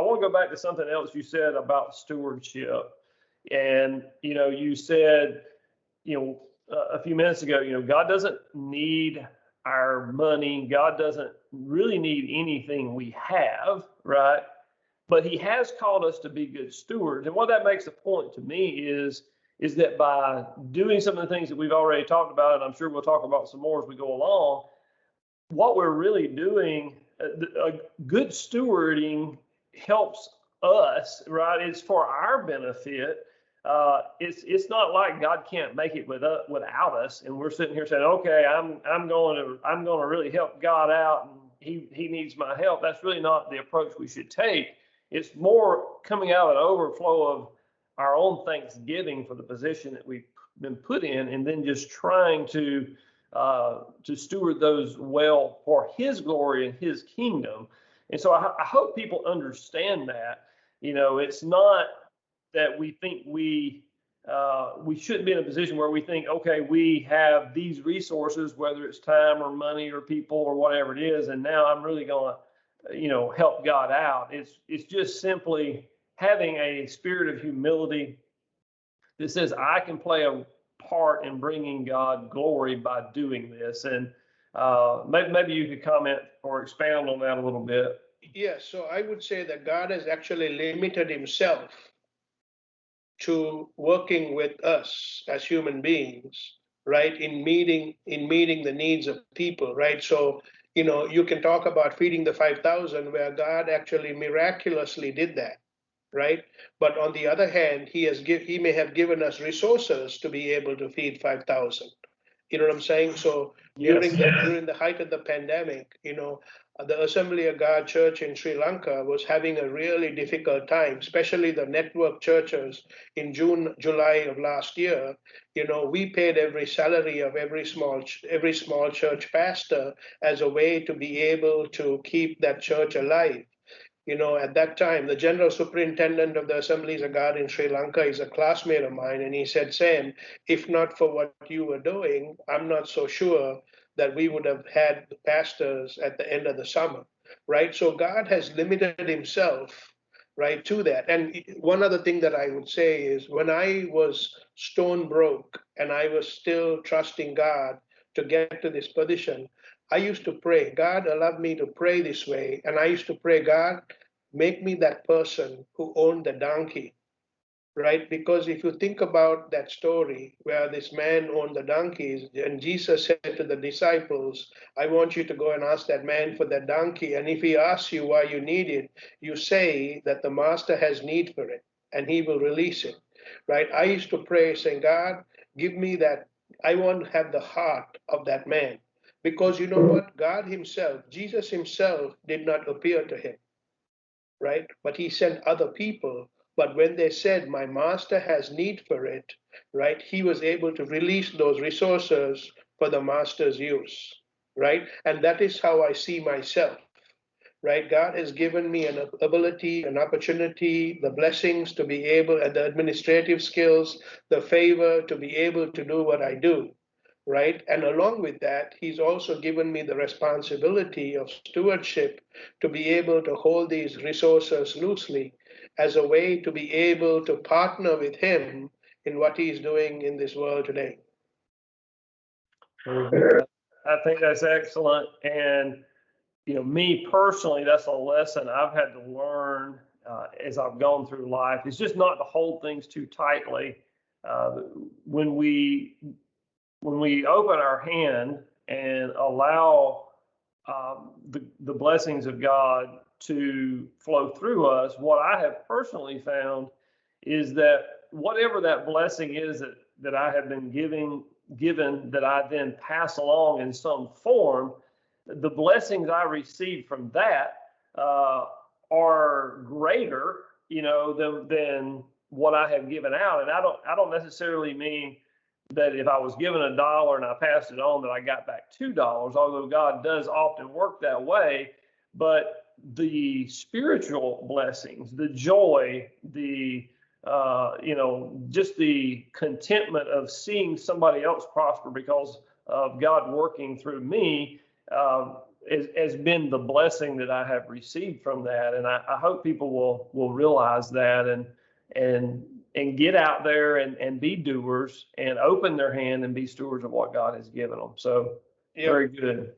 want to go back to something else you said about stewardship. And, you said, a few minutes ago, God doesn't need our money. God doesn't really need anything we have, right? But he has called us to be good stewards. And what that makes a point to me is that by doing some of the things that we've already talked about, and I'm sure we'll talk about some more as we go along, what we're really doing, good stewarding helps us, right? It's for our benefit. It's not like God can't make it without us, and we're sitting here saying, okay, I'm going to really help God out, and he needs my help. That's really not the approach we should take. It's more coming out of an overflow of our own thanksgiving for the position that we've been put in, and then just trying to steward those well for His glory and His kingdom. And so I hope people understand that. It's not that we think we shouldn't be in a position where we think, okay, we have these resources, whether it's time or money or people or whatever it is, and now I'm really going to, help God out. It's just simply having a spirit of humility that says I can play a part in bringing God glory by doing this. And maybe you could comment or expound on that a little bit. Yes, so I would say that God has actually limited Himself to working with us as human beings, right? In meeting the needs of people, right? So, you can talk about feeding the 5,000 where God actually miraculously did that, right? But on the other hand, He may have given us resources to be able to feed 5,000. You know what I'm saying? So Yes. during the height of the pandemic, the Assembly of God Church in Sri Lanka was having a really difficult time, especially the network churches in July of last year. We paid every salary of every small church pastor as a way to be able to keep that church alive. At that time, the general superintendent of the Assemblies of God in Sri Lanka is a classmate of mine, and he said, Sam, if not for what you were doing, I'm not so sure that we would have had the pastors at the end of the summer, right? So God has limited Himself, right, to that. And one other thing that I would say is when I was stone broke and I was still trusting God to get to this position, I used to pray, God allowed me to pray this way. And I used to pray, God, make me that person who owned the donkey, right? Because if you think about that story where this man owned the donkeys, and Jesus said to the disciples, I want you to go and ask that man for that donkey. And if he asks you why you need it, you say that the master has need for it and he will release it, right? I used to pray saying, God, give me that. I want to have the heart of that man. Because you know what? God Himself, Jesus Himself did not appear to him, right? But He sent other people. But when they said, my master has need for it, right? He was able to release those resources for the master's use, right? And that is how I see myself, right? God has given me an ability, an opportunity, the blessings to be able, and the administrative skills, the favor to be able to do what I do. Right. And along with that, He's also given me the responsibility of stewardship to be able to hold these resources loosely as a way to be able to partner with Him in what He's doing in this world today. I think that's excellent. And, me personally, that's a lesson I've had to learn as I've gone through life. It's just not to hold things too tightly. When we open our hand and allow the blessings of God to flow through us, what I have personally found is that whatever that blessing is that I have been given that I then pass along in some form, the blessings I receive from that are greater, than what I have given out. And I don't necessarily mean that if I was given $1 and I passed it on, that I got back $2, although God does often work that way. But the spiritual blessings, the joy, the just the contentment of seeing somebody else prosper because of God working through me, has been the blessing that I have received from that. And I hope people will realize that and get out there and be doers and open their hand and be stewards of what God has given them. So very good.